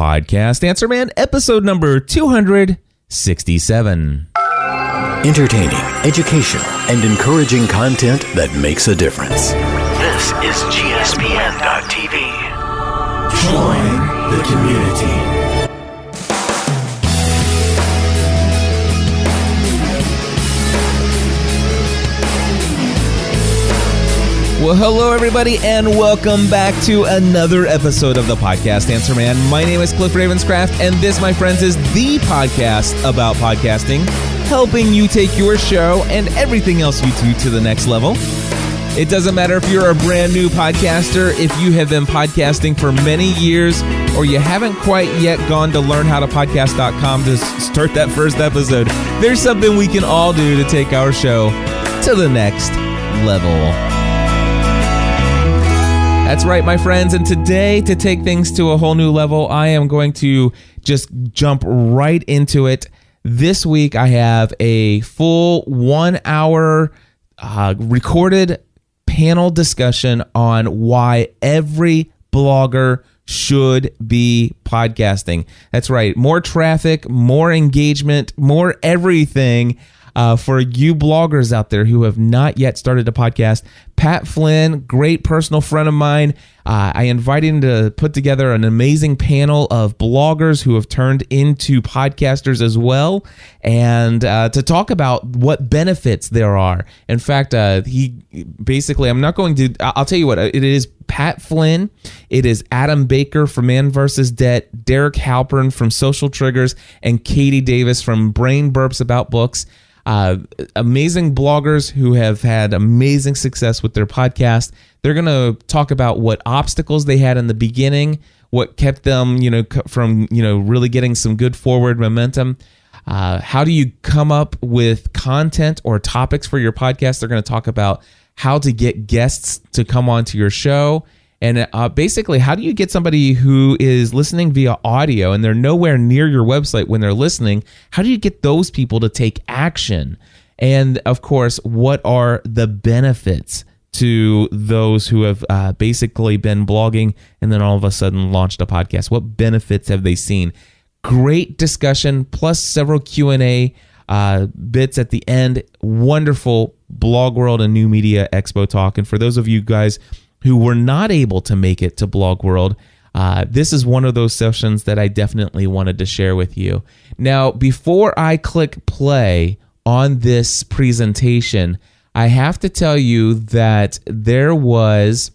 Podcast Answer Man, episode number 267. Entertaining, educational, and encouraging content that makes a difference. This is GSPN.TV. Join the community. Well, hello, everybody, and welcome back to another episode of the Podcast Answer Man. My name is Cliff Ravenscraft, and this, my friends, is the podcast about podcasting, helping you take your show and everything else you do to the next level. It doesn't matter if you're a brand new podcaster, if you have been podcasting for many years, or you haven't quite yet gone to learnhowtopodcast.com to start that first episode. There's something we can all do to take our show to the next level. That's right, my friends, and today, to take things to a whole new level, I am going to just jump right into it. This week, I have a full 1 hour recorded panel discussion on why every blogger should be podcasting. That's right, more traffic, more engagement, more everything. For you bloggers out there who have not yet started a podcast, Pat Flynn, great personal friend of mine, I invited him to put together an amazing panel of bloggers who have turned into podcasters as well, and to talk about what benefits there are. In fact, he basically, I'll tell you what, it is Pat Flynn, it is Adam Baker from Man vs. Debt, Derek Halpern from Social Triggers, and Katie Davis from Brain Burps About Books. Amazing bloggers who have had amazing success with their podcast. They're going to talk about what obstacles they had in the beginning, what kept them, from, really getting some good forward momentum. How do you come up with content or topics for your podcast? They're going to talk about how to get guests to come onto your show. And basically, how do you get somebody who is listening via audio and they're nowhere near your website when they're listening? How do you get those people to take action? And of course, what are the benefits to those who have basically been blogging and then all of a sudden launched a podcast? What benefits have they seen? Great discussion, plus several Q&A bits at the end. Wonderful BlogWorld and New Media Expo talk. And for those of you guys who were not able to make it to BlogWorld, this is one of those sessions that I definitely wanted to share with you. Now, before I click play on this presentation, I have to tell you that there was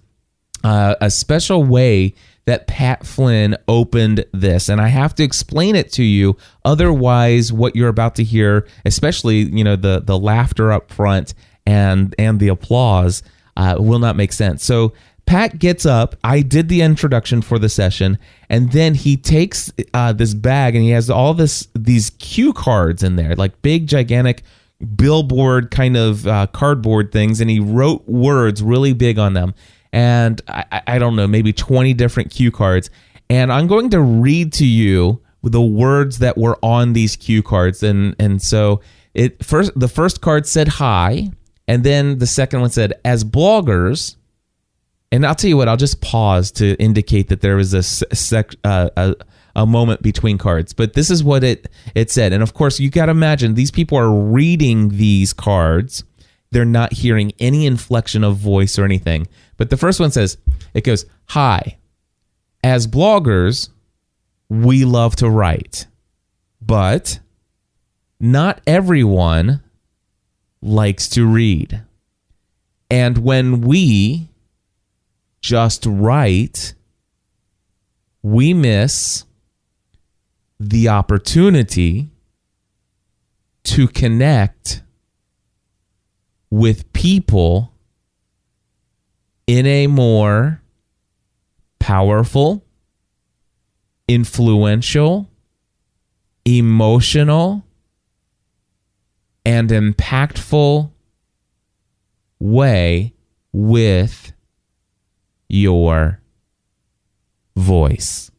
a special way that Pat Flynn opened this, and I have to explain it to you. Otherwise, what you're about to hear, especially the laughter up front and the applause, will not make sense. So Pat gets up. I did the introduction for the session, and then he takes this bag and he has all these cue cards in there, like big, gigantic billboard kind of cardboard things, and he wrote words really big on them. And I don't know, maybe 20 different cue cards. And I'm going to read to you the words that were on these cue cards. And so the first card said hi. And then the second one said, as bloggers, and I'll tell you what, I'll just pause to indicate that there was a moment between cards. But this is what it said. And of course, you got to imagine these people are reading these cards. They're not hearing any inflection of voice or anything. But the first one says, it goes, hi, as bloggers, we love to write, but not everyone likes to read. And when we just write, we miss the opportunity to connect with people in a more powerful, influential, emotional, and impactful way with your voice.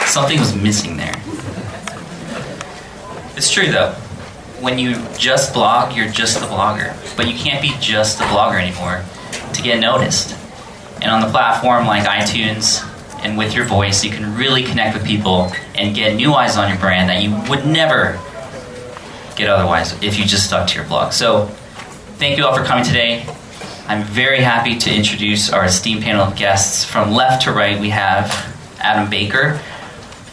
Something was missing there. It's true though. when you just blog, you're just a blogger. But you can't be just a blogger anymore to get noticed. And on the platform like iTunes and with your voice, you can really connect with people and get new eyes on your brand that you would never get otherwise if you just stuck to your blog. So thank you all for coming today. I'm very happy to introduce our esteemed panel of guests. From left to right, we have Adam Baker,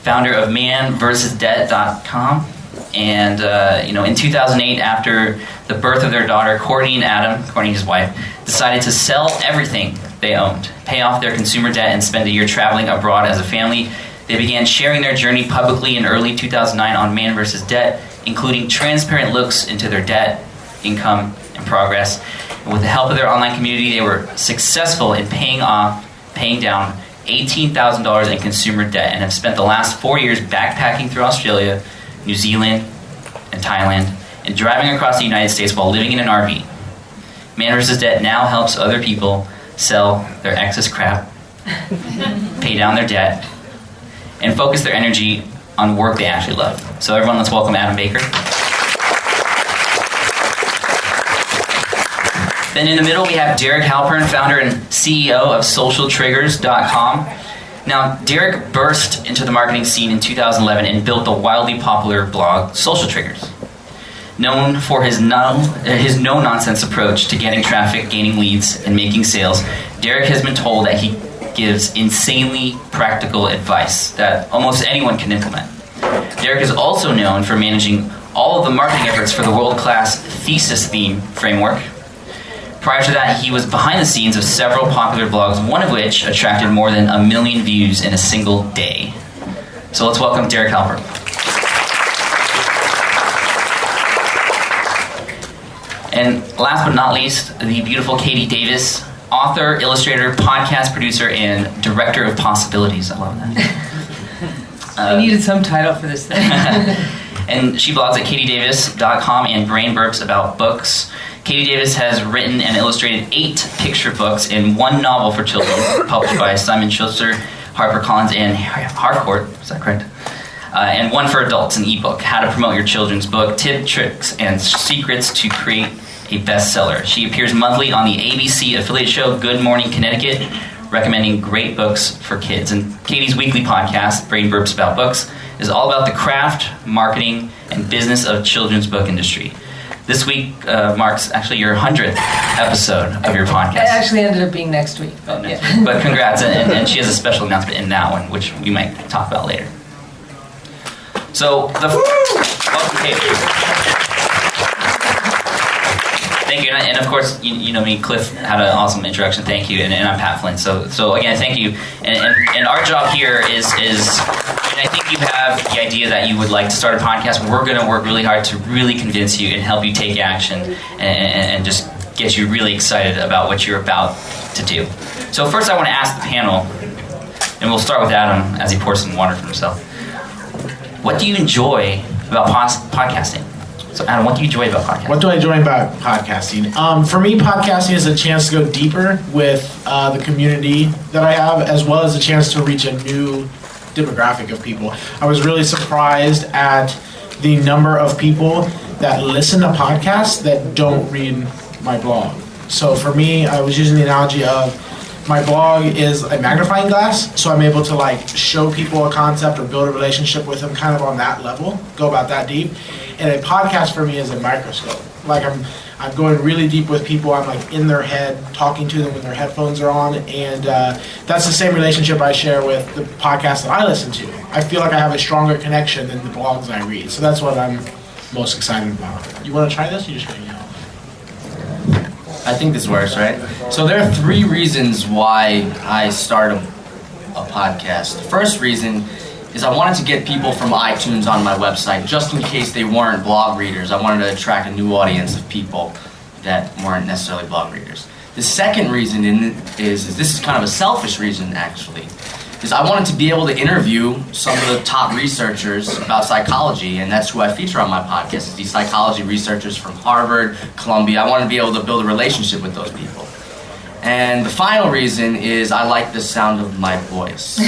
founder of manversusdebt.com. And, in 2008, after the birth of their daughter, Courtney, his wife, decided to sell everything they owned, pay off their consumer debt, and spend a year traveling abroad as a family. They began sharing their journey publicly in early 2009 on Man vs. Debt, including transparent looks into their debt, income, and progress. And with the help of their online community, they were successful in paying down $18,000 in consumer debt and have spent the last 4 years backpacking through Australia, New Zealand, and Thailand, and driving across the United States while living in an RV. Man vs. Debt now helps other people sell their excess crap, pay down their debt, and focus their energy on work they actually love. So everyone, let's welcome Adam Baker. Then in the middle, we have Derek Halpern, founder and CEO of SocialTriggers.com. Now, Derek burst into the marketing scene in 2011 and built the wildly popular blog Social Triggers. Known for his no-nonsense approach to getting traffic, gaining leads, and making sales, Derek has been told that he gives insanely practical advice that almost anyone can implement. Derek is also known for managing all of the marketing efforts for the world-class Thesis theme framework. Prior to that, he was behind the scenes of several popular blogs, one of which attracted more than 1 million views in a single day. So let's welcome Derek Halpern. And last but not least, the beautiful Katie Davis, author, illustrator, podcast producer, and director of possibilities. I love that. I needed some title for this thing. And she blogs at katiedavis.com and Brain Burps about books. Katie Davis has written and illustrated 8 picture books and 1 novel for children, published by Simon Schuster, HarperCollins, and Harcourt. Is that correct? And 1 for adults, an ebook, How to Promote Your Children's Book, Tips, Tricks, and Secrets to Create a Bestseller. She appears monthly on the ABC affiliate show Good Morning Connecticut, recommending great books for kids. And Katie's weekly podcast, Brain Burps About Books, is all about the craft, marketing, and business of children's book industry. This week marks actually your 100th episode of your podcast. It actually ended up being next week. But congrats, and she has a special announcement in that one, which we might talk about later. So, welcome, Katie. Thank you, and of course, you know me, Cliff had an awesome introduction, thank you, and I'm Pat Flynn, so again, thank you, and our job here is I think you have the idea that you would like to start a podcast. We're going to work really hard to really convince you and help you take action and just get you really excited about what you're about to do. So first I want to ask the panel, and we'll start with Adam as he pours some water for himself. What do you enjoy about podcasting? So Adam, what do you enjoy about podcasting? What do I enjoy about podcasting? For me, podcasting is a chance to go deeper with the community that I have, as well as a chance to reach a new demographic of people. I was really surprised at the number of people that listen to podcasts that don't read my blog. So for me, I was using the analogy of my blog is a magnifying glass, so I'm able to show people a concept or build a relationship with them kind of on that level, go about that deep. And a podcast for me is a microscope. I'm going really deep with people. I'm in their head, talking to them when their headphones are on, and that's the same relationship I share with the podcasts that I listen to. I feel like I have a stronger connection than the blogs I read, so that's what I'm most excited about. You want to try this? Or you just going to yell? I think this works, right? So there are 3 reasons why I start a podcast. The first reason is I wanted to get people from iTunes on my website, just in case they weren't blog readers. I wanted to attract a new audience of people that weren't necessarily blog readers. The second reason is this is kind of a selfish reason, actually, is I wanted to be able to interview some of the top researchers about psychology, and that's who I feature on my podcast, is these psychology researchers from Harvard, Columbia. I wanted to be able to build a relationship with those people. And the final reason is I like the sound of my voice.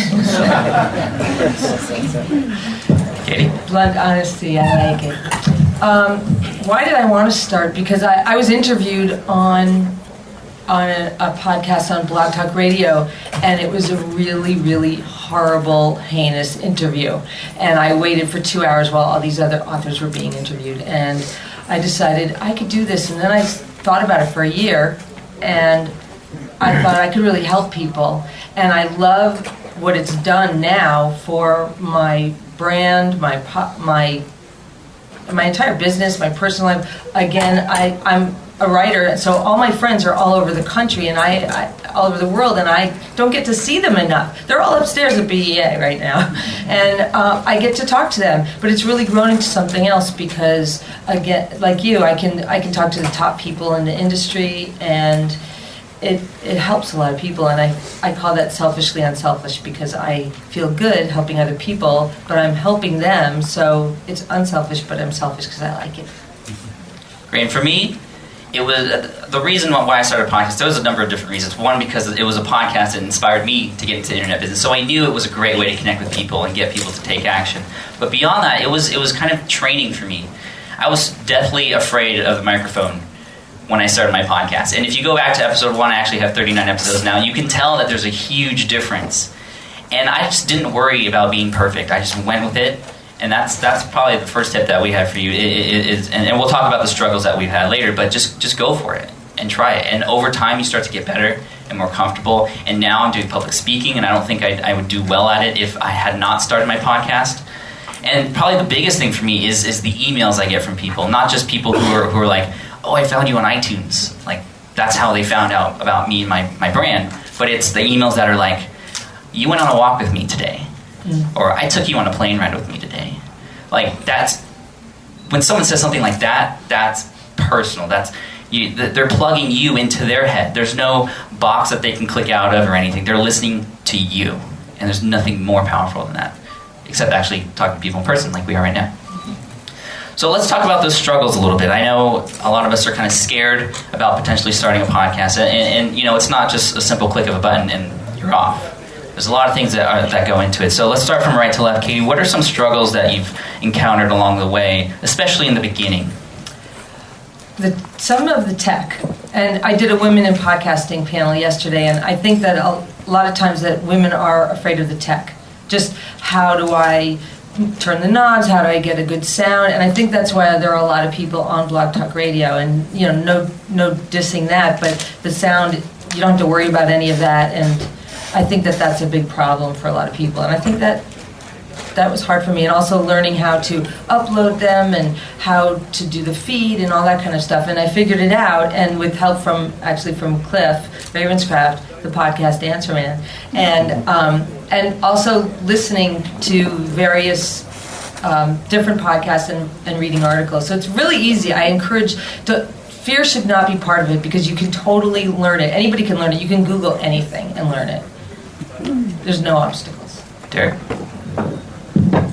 Katie? Blunt honesty, I like it. Why did I want to start? Because I was interviewed on a podcast on Blog Talk Radio, and it was a really, really horrible, heinous interview. And I waited for 2 hours while all these other authors were being interviewed. And I decided I could do this. And then I thought about it for a year, and I thought I could really help people. And I love what it's done now for my brand, my entire business, my personal life. Again, I'm a writer, so all my friends are all over the country and I all over the world, and I don't get to see them enough. They're all upstairs at BEA right now, and I get to talk to them. But it's really grown into something else because, again, like you, I can talk to the top people in the industry, and it helps a lot of people. And I call that selfishly unselfish because I feel good helping other people, but I'm helping them, so it's unselfish, but I'm selfish because I like it. Great. And for me, it was the reason why I started a podcast. There was a number of different reasons. One, because it was a podcast that inspired me to get into the internet business, so I knew it was a great way to connect with people and get people to take action. But beyond that, it was kind of training for me. I was deathly afraid of the microphone when I started my podcast. And if you go back to episode 1, I actually have 39 episodes now. You can tell that there's a huge difference. And I just didn't worry about being perfect. I just went with it. And that's probably the first tip that we have for you. And we'll talk about the struggles that we've had later, but just go for it and try it. And over time, you start to get better and more comfortable. And now I'm doing public speaking, and I don't think I would do well at it if I had not started my podcast. And probably the biggest thing for me is the emails I get from people, not just people who are like, oh, I found you on iTunes. Like, that's how they found out about me and my brand. But it's the emails that are like, you went on a walk with me today. Or I took you on a plane ride with me today. Like, that's when someone says something like that, that's personal. They're plugging you into their head. There's no box that they can click out of or anything. They're listening to you, and there's nothing more powerful than that, except actually talking to people in person like we are right now. So let's talk about those struggles a little bit. I know a lot of us are kind of scared about potentially starting a podcast, and you know, it's not just a simple click of a button and you're off. There's a lot of things that go into it. So let's start from right to left. Katie, what are some struggles that you've encountered along the way, especially in the beginning? Some of the tech. And I did a women in podcasting panel yesterday, and I think that a lot of times that women are afraid of the tech. Just how do I turn the knobs? How do I get a good sound? And I think that's why there are a lot of people on Blog Talk Radio. And you know, no dissing that, but the sound, you don't have to worry about any of that. And I think that that's a big problem for a lot of people, and I think that was hard for me, and also learning how to upload them and how to do the feed and all that kind of stuff. And I figured it out, and with help from Cliff Ravenscraft, the podcast Answer Man, and also listening to various different podcasts and reading articles. So it's really easy. I encourage fear should not be part of it because you can totally learn it. Anybody can learn it. You can Google anything and learn it. There's no obstacles. Derek?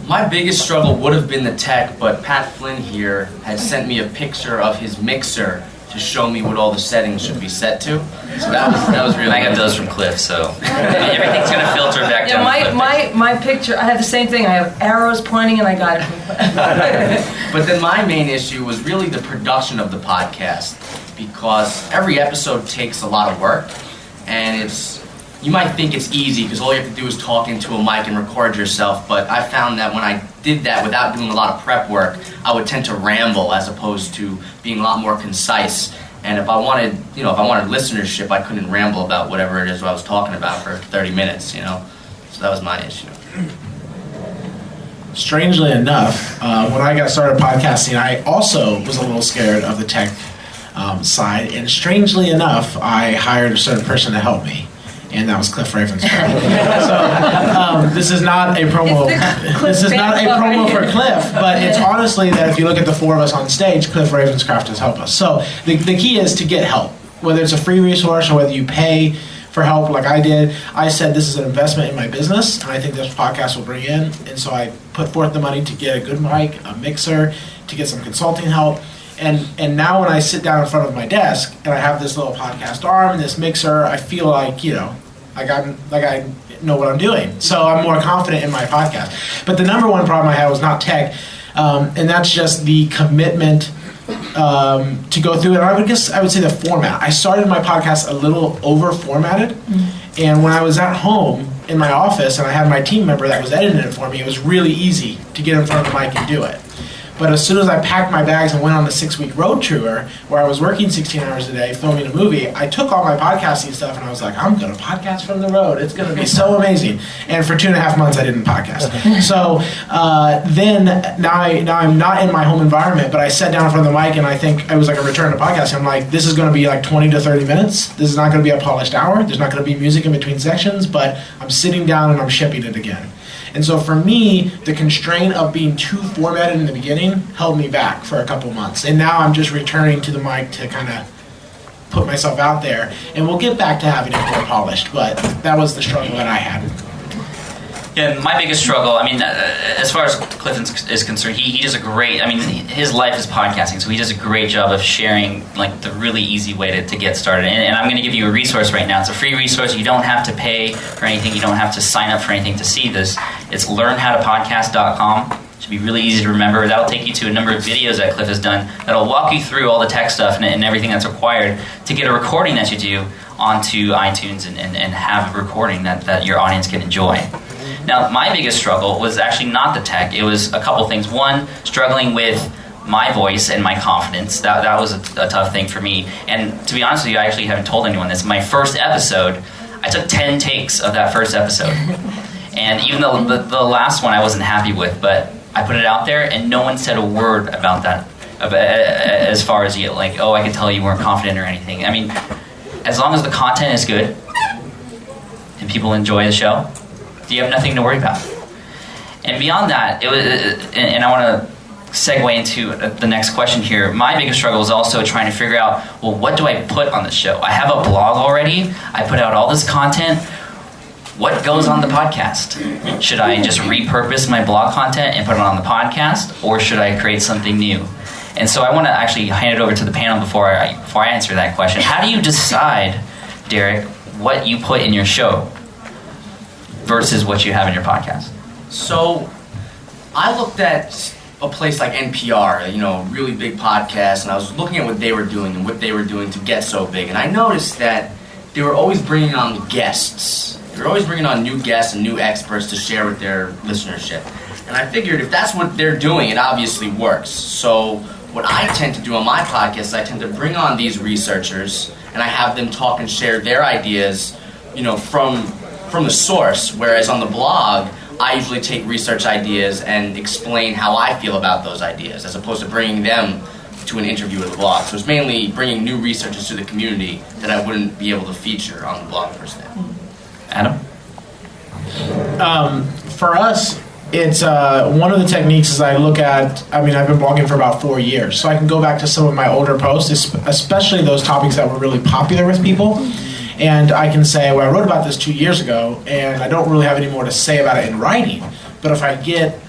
My biggest struggle would have been the tech, but Pat Flynn here has sent me a picture of his mixer to show me what all the settings should be set to. So that was really. I got those from Cliff, so everything's gonna filter back down. Yeah, my picture. I have the same thing. I have arrows pointing, and I got it from Cliff. But then my main issue was really the production of the podcast, because every episode takes a lot of work, and you might think it's easy because all you have to do is talk into a mic and record yourself, but I found that when I did that without doing a lot of prep work, I would tend to ramble as opposed to being a lot more concise. And if I wanted listenership, I couldn't ramble about whatever it is I was talking about for 30 minutes, you know? So that was my issue. Strangely enough, when I got started podcasting, I also was a little scared of the tech side, and strangely enough, I hired a certain person to help me. And that was Cliff Ravenscraft. So this is not a promo. This is not a promo for Cliff, but it's honestly that if you look at the four of us on stage, Cliff Ravenscraft has helped us. So the key is to get help, whether it's a free resource or whether you pay for help like I did. I said this is an investment in my business, and I think this podcast will bring in. And so I put forth the money to get a good mic, a mixer, to get some consulting help. And now when I sit down in front of my desk and I have this little podcast arm and this mixer, I feel like, you know, I know what I'm doing. So I'm more confident in my podcast. But the number one problem I had was not tech. And that's just the commitment to go through it. And I would say the format. I started my podcast a little over formatted, and when I was at home in my office and I had my team member that was editing it for me, it was really easy to get in front of the mic and do it. But as soon as I packed my bags and went on a 6-week road tour where I was working 16 hours a day filming a movie, I took all my podcasting stuff and I was like, I'm going to podcast from the road. It's going to be so amazing. And for 2.5 months, I didn't podcast. So then now I'm not in my home environment, but I sat down in front of the mic and I think it was like a return to podcasting. I'm like, this is going to be like 20 to 30 minutes. This is not going to be a polished hour. There's not going to be music in between sections, but I'm sitting down and I'm shipping it again. And so for me, the constraint of being too formatted in the beginning held me back for a couple months. And now I'm just returning to the mic to kind of put myself out there. And we'll get back to having it more polished, but that was the struggle that I had. Yeah, my biggest struggle, I mean, as far as Clifton is concerned, he does a great, I mean, his life is podcasting, so he does a great job of sharing, like, the really easy way to get started. And I'm going to give you a resource right now. It's a free resource. You don't have to pay for anything. You don't have to sign up for anything to see this. It's learnhowtopodcast.com. It should be really easy to remember. That'll take you to a number of videos that Cliff has done that'll walk you through all the tech stuff and everything that's required to get a recording that you do onto iTunes and have a recording that your audience can enjoy. Now, my biggest struggle was actually not the tech. It was a couple things. One, struggling with my voice and my confidence. That was a tough thing for me. And to be honest with you, I actually haven't told anyone this. My first episode, I took 10 takes of that first episode. And even though the last one I wasn't happy with, but I put it out there and no one said a word about that, as far as you, like, oh, I could tell you weren't confident or anything. I mean, as long as the content is good and people enjoy the show, you have nothing to worry about. And beyond that, it was, and I want to segue into the next question here. My biggest struggle is also trying to figure out, well, what do I put on the show? I have a blog already. I put out all this content. What goes on the podcast? Should I just repurpose my blog content and put it on the podcast, or should I create something new? And so I want to actually hand it over to the panel before I answer that question. How do you decide, Derek, what you put in your show versus what you have in your podcast? So I looked at a place like NPR, really big podcast, and I was looking at what they were doing and what they were doing to get so big. And I noticed that they were always bringing on guests. They were always bringing on new guests and new experts to share with their listenership. And I figured if that's what they're doing, it obviously works. So what I tend to do on my podcast is I tend to bring on these researchers and I have them talk and share their ideas, from the source, whereas on the blog, I usually take research ideas and explain how I feel about those ideas, as opposed to bringing them to an interview with the blog. So it's mainly bringing new researchers to the community that I wouldn't be able to feature on the blog per se. Adam? For us, it's one of the techniques is I've been blogging for about 4 years, so I can go back to some of my older posts, especially those topics that were really popular with people. And I can say, well, I wrote about this 2 years ago, and I don't really have any more to say about it in writing. But if I get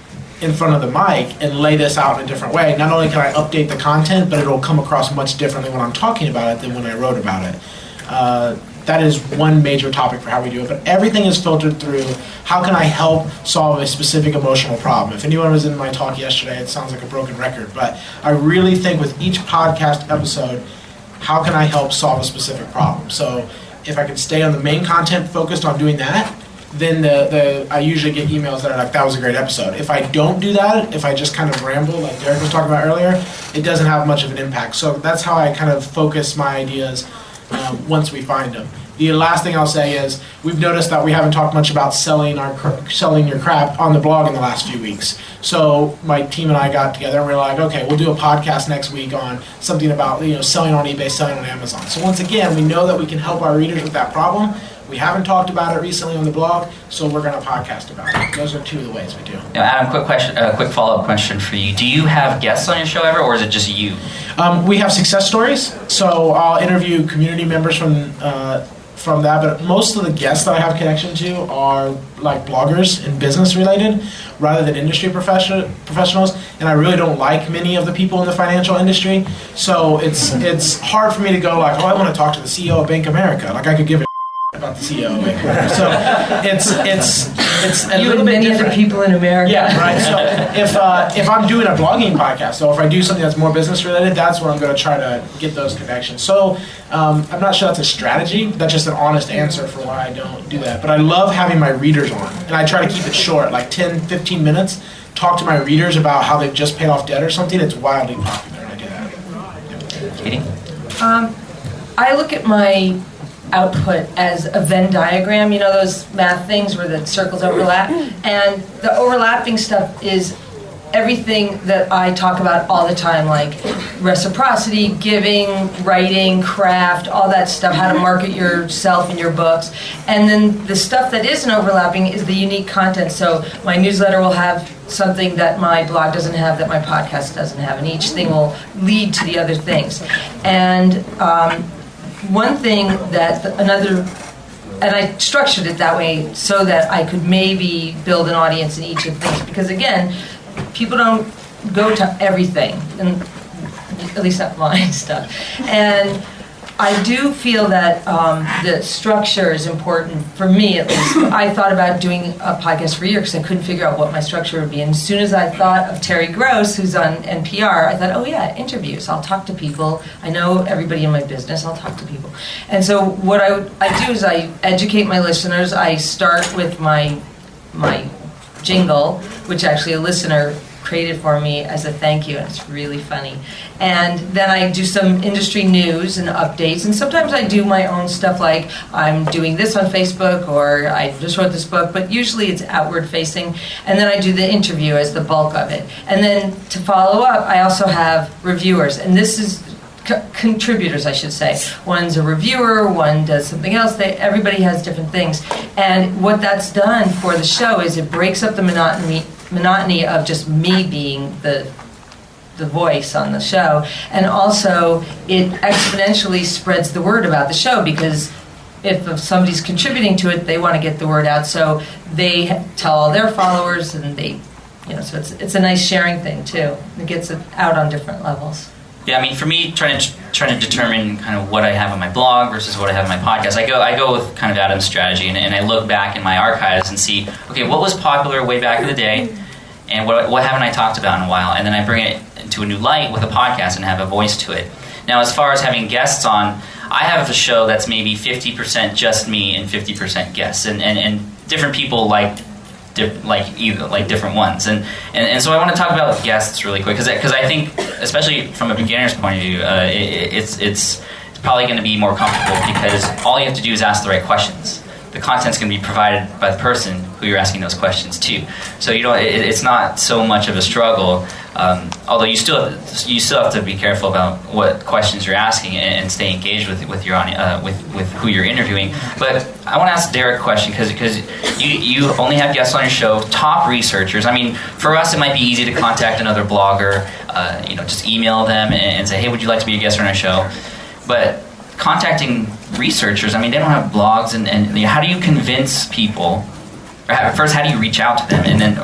in front of the mic and lay this out in a different way, not only can I update the content, but it'll come across much differently when I'm talking about it than when I wrote about it. That is one major topic for how we do it. But everything is filtered through how can I help solve a specific emotional problem. If anyone was in my talk yesterday, it sounds like a broken record. But I really think with each podcast episode, how can I help solve a specific problem? So if I can stay on the main content focused on doing that, then I usually get emails that are like, that was a great episode. If I don't do that, if I just kind of ramble like Derek was talking about earlier, it doesn't have much of an impact. So that's how I kind of focus my ideas once we find them. The last thing I'll say is we've noticed that we haven't talked much about selling your crap on the blog in the last few weeks. So my team and I got together and we were like, okay, we'll do a podcast next week on something about selling on eBay, selling on Amazon. So once again, we know that we can help our readers with that problem. We haven't talked about it recently on the blog, so we're going to podcast about it. Those are two of the ways we do. Now, Adam, quick follow-up question for you. Do you have guests on your show ever, or is it just you? We have success stories, so I'll interview community members from that, but most of the guests that I have connection to are like bloggers and business related rather than industry professionals, and I really don't like many of the people in the financial industry, so it's hard for me to go like, oh, I want to talk to the CEO of Bank of America. Like I could give a about the CEO. So it's a You little and bit many different. other people in America. Yeah, right. So if I'm doing a blogging podcast, so if I do something that's more business related, that's where I'm going to try to get those connections. So I'm not sure that's a strategy. That's just an honest answer for why I don't do that. But I love having my readers on, and I try to keep it short, like 10, 15 minutes. Talk to my readers about how they've just paid off debt or something. It's wildly popular, and I do that. Katie? I look at my output as a Venn diagram, you know those math things where the circles overlap? And the overlapping stuff is everything that I talk about all the time, like reciprocity, giving, writing, craft, all that stuff, how to market yourself and your books. And then the stuff that isn't overlapping is the unique content. So my newsletter will have something that my blog doesn't have, that my podcast doesn't have, and each thing will lead to the other things. And one thing that and I structured it that way so that I could maybe build an audience in each of the things, because again, people don't go to everything, and at least not mine stuff. And I do feel that the structure is important for me, at least. I thought about doing a podcast for a year because I couldn't figure out what my structure would be. And as soon as I thought of Terry Gross, who's on NPR, I thought, oh yeah, interviews. I'll talk to people. I know everybody in my business. I'll talk to people. And so what I do is I educate my listeners. I start with my jingle, which actually a listener created for me as a thank you, and it's really funny. And then I do some industry news and updates, and sometimes I do my own stuff, like I'm doing this on Facebook, or I just wrote this book, but usually it's outward facing. And then I do the interview as the bulk of it. And then to follow up, I also have reviewers, and this is contributors, I should say. One's a reviewer, one does something else. Everybody has different things. And what that's done for the show is it breaks up the monotony of just me being the voice on the show, and also it exponentially spreads the word about the show, because if somebody's contributing to it, they want to get the word out, so they tell all their followers, and so it's a nice sharing thing too. It gets it out on different levels. Yeah, I mean, for me, trying to determine kind of what I have on my blog versus what I have on my podcast, I go with kind of Adam's strategy, and I look back in my archives and see, okay, what was popular way back in the day, and what haven't I talked about in a while, and then I bring it into a new light with a podcast and have a voice to it. Now, as far as having guests on, I have a show that's maybe 50% just me and 50% guests, and different people like different ones, and so I want to talk about guests really quick, because I think, especially from a beginner's point of view, it's probably going to be more comfortable, because all you have to do is ask the right questions. The content's going to be provided by the person who you're asking those questions to, so it's not so much of a struggle. Although you still have to be careful about what questions you're asking and stay engaged with your with who you're interviewing. But I want to ask Derek a question, because you only have guests on your show, top researchers. I mean, for us, it might be easy to contact another blogger, just email them and say, hey, would you like to be a guest on our show? But contacting researchers, I mean, they don't have blogs, and how do you convince people? Or first, how do you reach out to them, and then,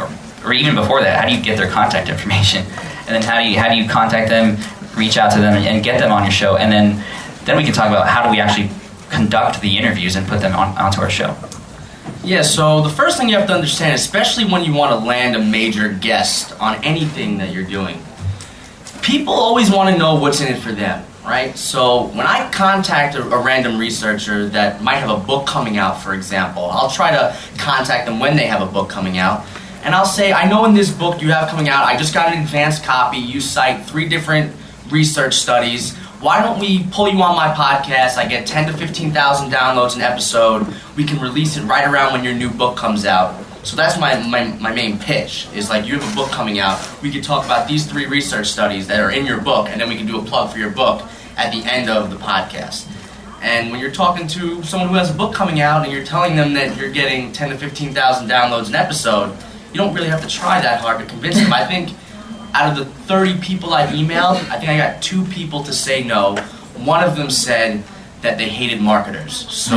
or even before that, how do you get their contact information, and then how do you contact them, reach out to them, and get them on your show, and then we can talk about how do we actually conduct the interviews and put them onto our show. Yeah, so the first thing you have to understand, especially when you want to land a major guest on anything that you're doing, people always want to know what's in it for them. Right? So when I contact a random researcher that might have a book coming out, for example, I'll try to contact them when they have a book coming out, and I'll say, I know in this book you have coming out, I just got an advanced copy, you cite 3 different research studies, why don't we pull you on my podcast, I get 10 to 15,000 downloads an episode, we can release it right around when your new book comes out. So that's my main pitch, is like, you have a book coming out, we could talk about these 3 research studies that are in your book, and then we can do a plug for your book at the end of the podcast. And when you're talking to someone who has a book coming out and you're telling them that you're getting 10 to 15,000 downloads an episode, you don't really have to try that hard to convince them. I think out of the 30 people I've emailed, I think I got 2 people to say no. One of them said that they hated marketers. So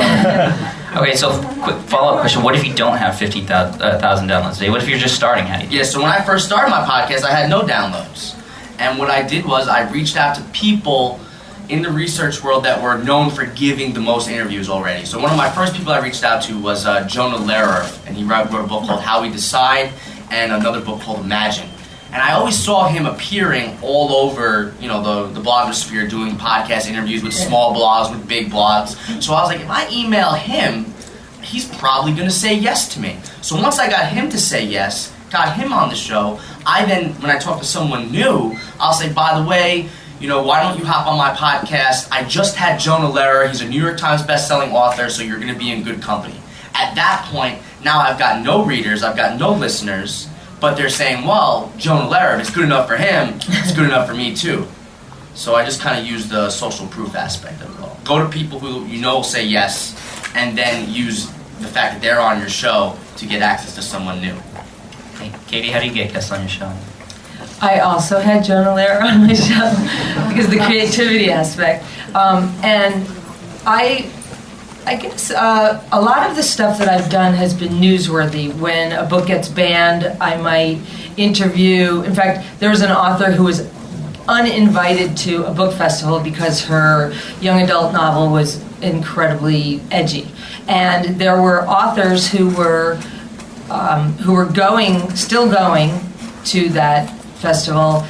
Okay, so quick follow-up question. What if you don't have 15,000 downloads a day? What if you're just starting? How do you do? Yeah, so when I first started my podcast, I had no downloads. And what I did was I reached out to people in the research world that were known for giving the most interviews already. So one of my first people I reached out to was Jonah Lehrer, and he wrote a book called How We Decide and another book called Imagine. And I always saw him appearing all over, the blogosphere, doing podcast interviews with small blogs, with big blogs. So I was like, if I email him, he's probably going to say yes to me. So once I got him to say yes, got him on the show, I then, when I talk to someone new, I'll say, by the way, why don't you hop on my podcast? I just had Jonah Lehrer. He's a New York Times bestselling author, so you're going to be in good company. At that point, now I've got no readers, I've got no listeners, but they're saying, well, Jonah Lehrer, if it's good enough for him, it's good enough for me too. So I just kind of use the social proof aspect of it all. Go to people who say yes, and then use the fact that they're on your show to get access to someone new. Hey, Katie, how do you get guests on your show? I also had Jonah Lehrer on my show because of the creativity aspect. And I guess a lot of the stuff that I've done has been newsworthy. When a book gets banned, I might interview. In fact, there was an author who was uninvited to a book festival because her young adult novel was incredibly edgy. And there were authors who were still going to that festival,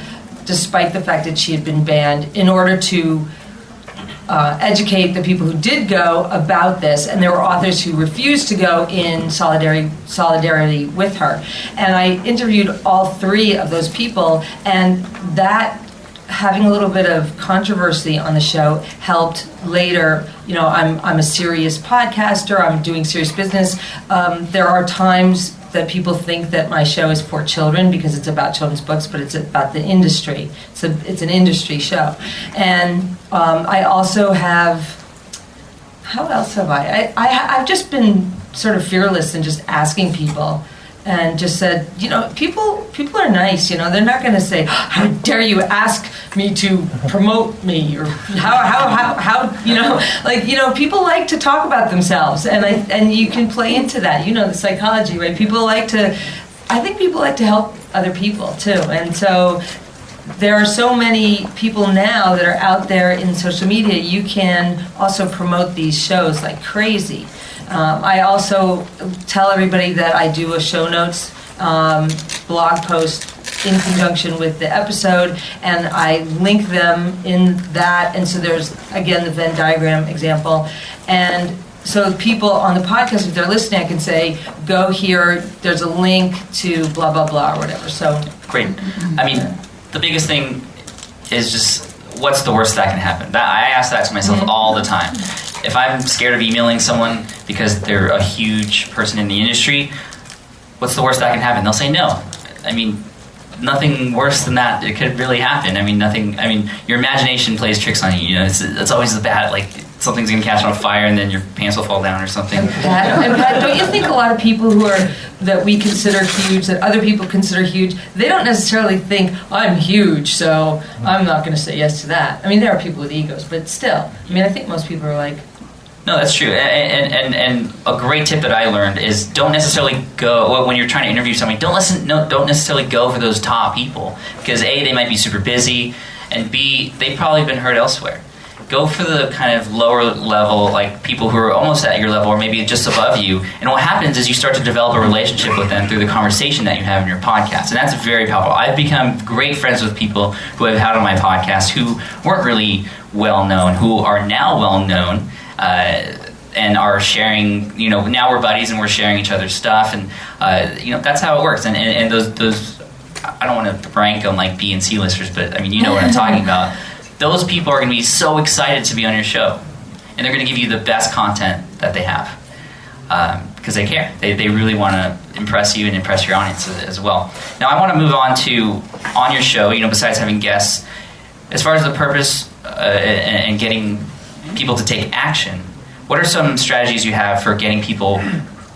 despite the fact that she had been banned, in order to educate the people who did go about this. And there were authors who refused to go in solidarity with her. And I interviewed all three of those people, and that having a little bit of controversy on the show helped later. I'm a serious podcaster, I'm doing serious business. There are times that people think that my show is for children because it's about children's books, but it's about the industry. It's an industry show. And I also have, how else have I've just been sort of fearless in just asking people, and just said, people are nice, they're not going to say, how dare you ask me to promote me, or how people like to talk about themselves, and you can play into that, the psychology, right? I think people like to help other people too, and so there are so many people now that are out there in social media. You can also promote these shows like crazy. I also tell everybody that I do a show notes blog post in conjunction with the episode, and I link them in that. And so there's, again, the Venn diagram example. And so people on the podcast, if they're listening, I can say, go here, there's a link to blah, blah, blah, or whatever. So great. I mean, the biggest thing is just, what's the worst that can happen? I ask that to myself all the time. If I'm scared of emailing someone because they're a huge person in the industry, what's the worst that can happen? They'll say no. I mean, nothing worse than that. It could really happen. Your imagination plays tricks on you. It's always the bad, like something's going to catch on fire and then your pants will fall down or something. And Pat, don't you think a lot of people that we consider huge, that other people consider huge, they don't necessarily think, I'm huge, so I'm not going to say yes to that. I mean, there are people with egos, but still. I think most people are like... No, that's true. And a great tip that I learned is don't necessarily go, when you're trying to interview somebody, don't necessarily go for those top people. Because A, they might be super busy, and B, they've probably been heard elsewhere. Go for the kind of lower level, like people who are almost at your level or maybe just above you. And what happens is you start to develop a relationship with them through the conversation that you have in your podcast. And that's very powerful. I've become great friends with people who I've had on my podcast who weren't really well known, who are now well known, and are sharing, now we're buddies and we're sharing each other's stuff. And, that's how it works. And those, I don't want to rank on like B and C listers, but you know what I'm talking about. Those people are going to be so excited to be on your show, and they're going to give you the best content that they have because they care. They really want to impress you and impress your audience as well. Now, I want to move on your show, besides having guests, as far as the purpose and getting people to take action, what are some strategies you have for getting people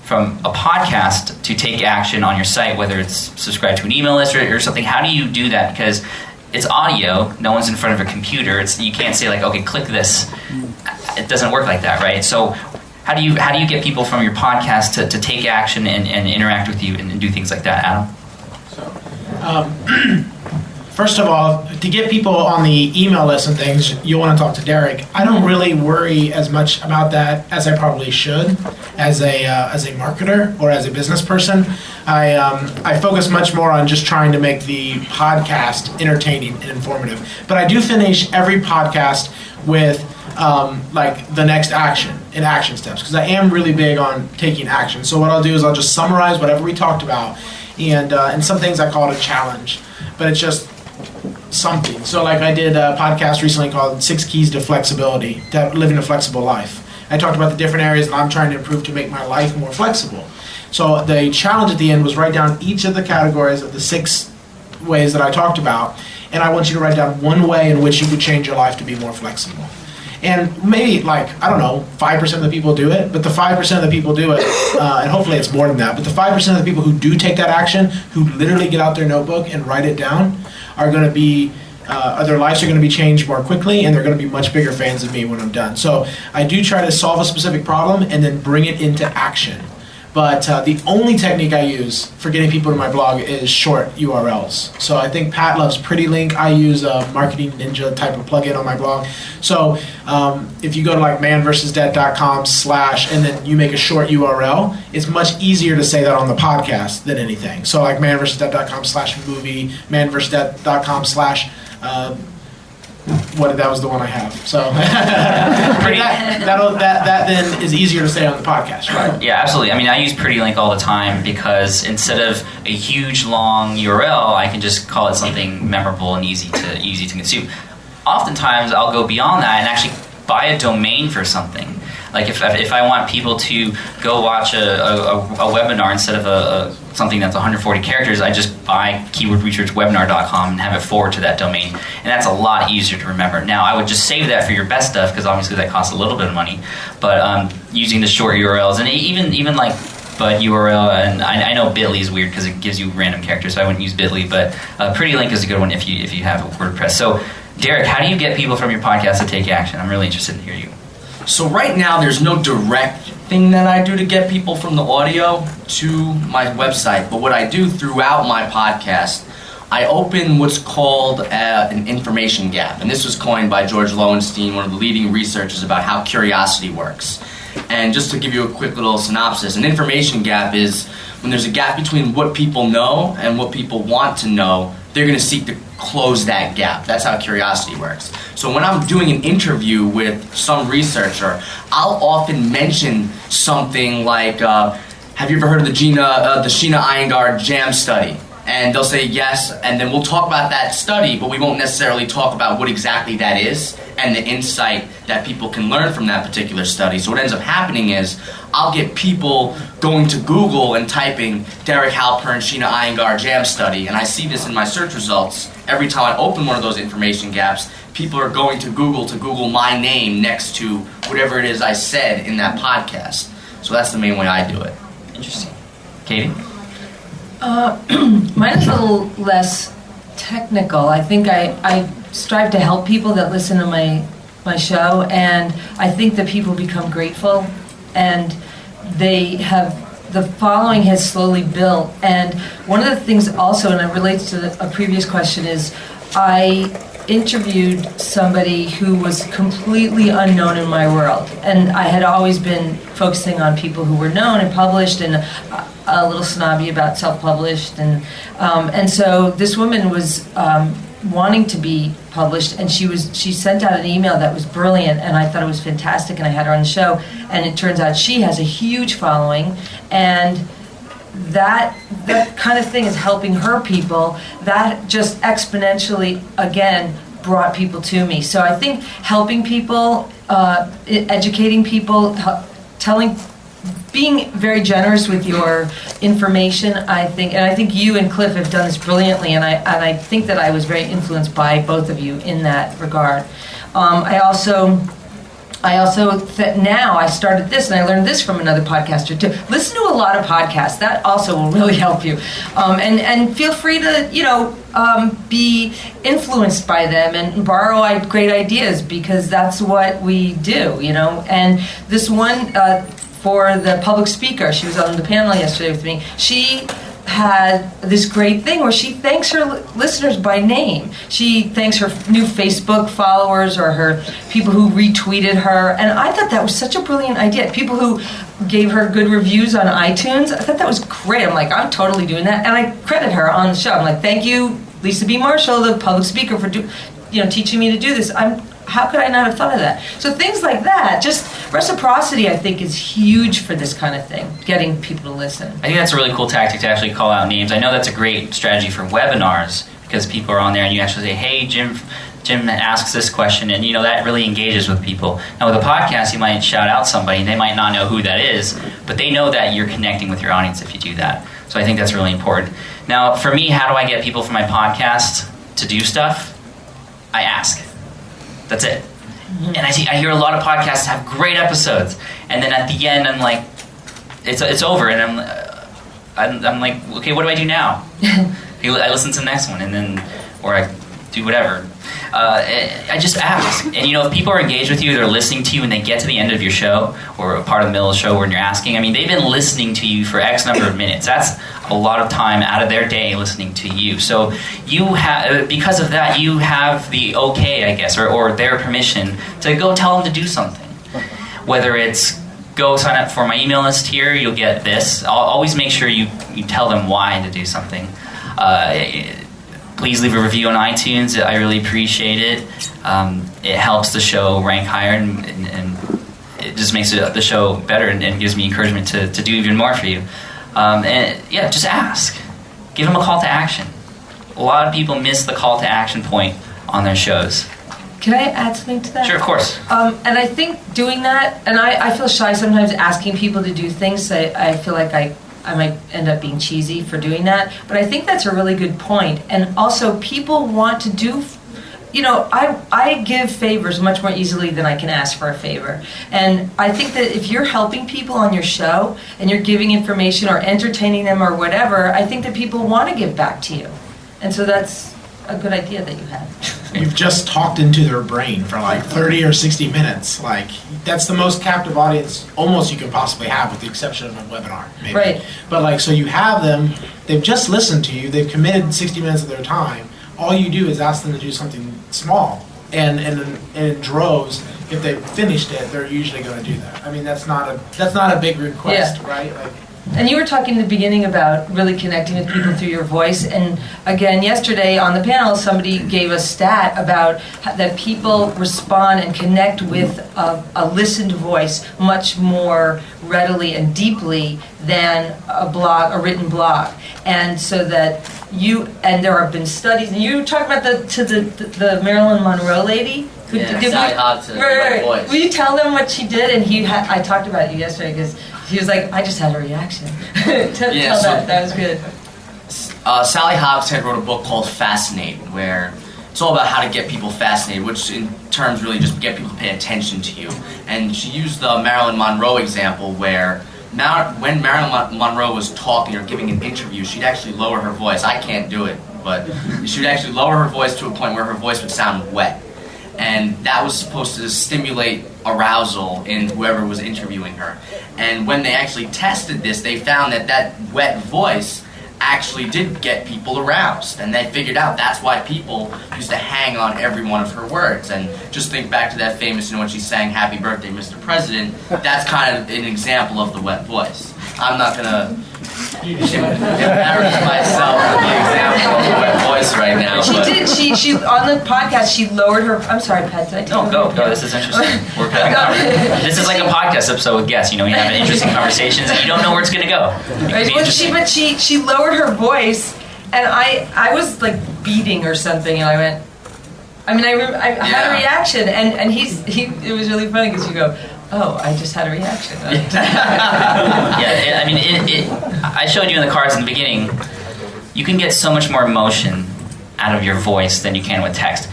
from a podcast to take action on your site, whether it's subscribe to an email list or something? How do you do that? Because it's audio. No one's in front of a computer. You can't say like, okay, click this. It doesn't work like that, right? So how do you get people from your podcast to take action and interact with you and do things like that, Adam? first of all, to get people on the email list and things, you'll want to talk to Derek. I don't really worry as much about that as I probably should as a marketer or as a business person. I focus much more on just trying to make the podcast entertaining and informative. But I do finish every podcast with like the next action and action steps, because I am really big on taking action. So what I'll do is I'll just summarize whatever we talked about, and some things I call it a challenge, but it's just something. So like I did a podcast recently called 6 Keys to Flexibility, to living a flexible life. I talked about the different areas that I'm trying to improve to make my life more flexible. So the challenge at the end was write down each of the categories of the 6 ways that I talked about, and I want you to write down one way in which you could change your life to be more flexible. And maybe, like, I don't know, 5% of the people do it, but the 5% of the people do it, and hopefully it's more than that, but the 5% of the people who do take that action, who literally get out their notebook and write it down, are going to be, their lives are going to be changed more quickly, and they're going to be much bigger fans of me when I'm done. So I do try to solve a specific problem and then bring it into action. But the only technique I use for getting people to my blog is short URLs. So I think Pat loves Pretty Link. I use a Marketing Ninja type of plugin on my blog. So if you go to like manversusdebt.com/ and then you make a short URL, it's much easier to say that on the podcast than anything. So like manversusdebt.com/movie, manversusdebt.com/ that was the one I have. So that then is easier to say on the podcast, right? Yeah, absolutely. I mean, I use Pretty Link all the time because instead of a huge long URL, I can just call it something memorable and easy to consume. Oftentimes, I'll go beyond that and actually buy a domain for something. Like if I want people to go watch a webinar instead of something that's 140 characters, I just buy keywordresearchwebinar.com and have it forward to that domain. And that's a lot easier to remember. Now, I would just save that for your best stuff because obviously that costs a little bit of money. But using the short URLs and even like but URL, and I know Bitly is weird because it gives you random characters, so I wouldn't use Bitly. But Pretty Link is a good one if you have WordPress. So, Derek, how do you get people from your podcast to take action? I'm really interested in hearing you. So right now, there's no direct thing that I do to get people from the audio to my website. But what I do throughout my podcast, I open what's called an information gap. And this was coined by George Lowenstein, one of the leading researchers about how curiosity works. And just to give you a quick little synopsis, an information gap is when there's a gap between what people know and what people want to know, they're going to seek to close that gap. That's how curiosity works. So when I'm doing an interview with some researcher, I'll often mention something like, have you ever heard of the Sheena Iyengar JAM study? And they'll say yes, and then we'll talk about that study, but we won't necessarily talk about what exactly that is and the insight that people can learn from that particular study. So what ends up happening is I'll get people going to Google and typing Derek Halpern Sheena Iyengar JAM study, and I see this in my search results. Every time I open one of those information gaps, people are going to Google my name next to whatever it is I said in that podcast. So that's the main way I do it. Interesting. Katie? Mine is a little less technical. I think I strive to help people that listen to my show, and I think that people become grateful, and they have, the following has slowly built. And one of the things also, and it relates to a previous question, is I interviewed somebody who was completely unknown in my world, and I had always been focusing on people who were known and published, and a little snobby about self-published, and so this woman was wanting to be published, and she sent out an email that was brilliant, and I thought it was fantastic, and I had her on the show, and it turns out she has a huge following, and that kind of thing is helping her people. That just exponentially, again, brought people to me. So I think helping people, educating people, being very generous with your information, I think you and Cliff have done this brilliantly, and I think that I was very influenced by both of you in that regard. I also now I started this, and I learned this from another podcaster too. Listen to a lot of podcasts. That also will really help you, and feel free to be influenced by them and borrow great ideas, because that's what we do, And this one for the public speaker, she was on the panel yesterday with me. She had this great thing where she thanks her listeners by name. She thanks her new Facebook followers or her people who retweeted her. And I thought that was such a brilliant idea. People who gave her good reviews on iTunes, I thought that was great. I'm like, I'm totally doing that. And I credit her on the show. I'm like, thank you, Lisa B. Marshall, the public speaker, for teaching me to do this. How could I not have thought of that? So things like that, just reciprocity, I think, is huge for this kind of thing, getting people to listen. I think that's a really cool tactic to actually call out names. I know that's a great strategy for webinars because people are on there and you actually say, hey, Jim asks this question, and that really engages with people. Now with a podcast, you might shout out somebody and they might not know who that is, but they know that you're connecting with your audience if you do that. So I think that's really important. Now for me, how do I get people for my podcast to do stuff? I ask. That's it. And I hear a lot of podcasts have great episodes, and then at the end I'm like, it's over, and I'm like, okay, what do I do now? I listen to the next one, and then or I do whatever. I just ask, and if people are engaged with you, they're listening to you, and they get to the end of your show or a part of the middle of the show when you're asking. I mean, they've been listening to you for X number of minutes. That's a lot of time out of their day listening to you. So you have, because of that, you have the okay, I guess, or their permission to go tell them to do something. Whether it's go sign up for my email list here, you'll get this. I'll always make sure you tell them why to do something. Please leave a review on iTunes. I really appreciate it. It helps the show rank higher, and it just makes the show better and gives me encouragement to do even more for you. Just ask. Give them a call to action. A lot of people miss the call to action point on their shows. Can I add something to that? Sure, of course. And I think doing that, and I feel shy sometimes asking people to do things. So I feel like I might end up being cheesy for doing that. But I think that's a really good point. And also, people want to do, I give favors much more easily than I can ask for a favor. And I think that if you're helping people on your show and you're giving information or entertaining them or whatever, I think that people want to give back to you. And so that's a good idea that you have. You've just talked into their brain for like 30 or 60 minutes. Like, that's the most captive audience almost you can possibly have, with the exception of a webinar, maybe. Right. But so you have them, they've just listened to you, they've committed 60 minutes of their time. All you do is ask them to do something small. And in droves, if they've finished it, they're usually going to do that. I mean, that's not a big request, right? And you were talking in the beginning about really connecting with people through your voice. And again, yesterday on the panel, somebody gave a stat about that people respond and connect with a listened voice much more readily and deeply than a written blog. And so that and there have been studies, and you were talking about the Marilyn Monroe lady. Sally Hobson, right. voice. Will you tell them what she did? And I talked about you yesterday because he was like, I just had a reaction. That was good. Sally Hobson wrote a book called Fascinate, where it's all about how to get people fascinated, which in terms really just get people to pay attention to you. And she used the Marilyn Monroe example where when Marilyn Monroe was talking or giving an interview, she'd actually lower her voice. I can't do it, but she'd actually lower her voice to a point where her voice would sound wet. And that was supposed to stimulate arousal in whoever was interviewing her. And when they actually tested this, they found that wet voice actually did get people aroused. And they figured out that's why people used to hang on every one of her words. And just think back to that famous, when she sang Happy Birthday, Mr. President, that's kind of an example of the wet voice. I'm not going to embarrass myself with the example of the wet voice right now. She on the podcast, she lowered her, I'm sorry, Pat, did I tell you? No, go, this is interesting. We're this is like a podcast episode with guests, you have interesting conversations and you don't know where it's going to go. But she lowered her voice, and I was like beating or something, and I went, I had a reaction, and it was really funny because you go, oh, I just had a reaction. I showed you in the cards in the beginning, you can get so much more emotion out of your voice than you can with text.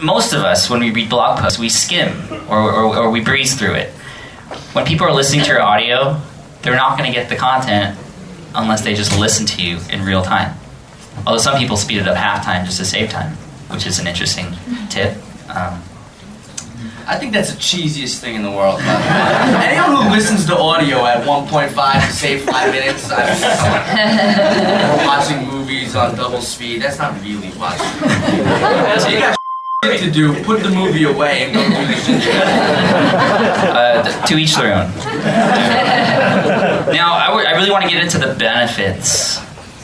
Most of us, when we read blog posts, we skim or we breeze through it. When people are listening to your audio, they're not going to get the content unless they just listen to you in real time. Although some people speed it up half time just to save time, which is an interesting tip. I think that's the cheesiest thing in the world. Anyone who listens to audio at 1.5 to save 5 minutes, or watching movies on double speed, that's not really watching. So you got shit to do, put the movie away and go do this shit. To each their own. Now, I really want to get into the benefits.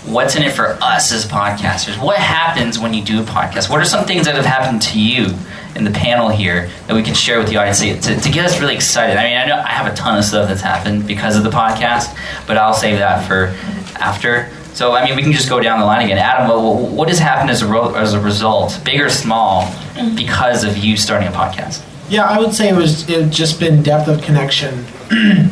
What's in it for us as podcasters? What happens when you do a podcast? What are some things that have happened to you in the panel here that we can share with the audience to get us really excited? I mean, I know I have a ton of stuff that's happened because of the podcast, but I'll save that for after. So, I mean, we can just go down the line again. Adam, what has happened as a result, big or small, because of you starting a podcast? Yeah, I would say it just been depth of connection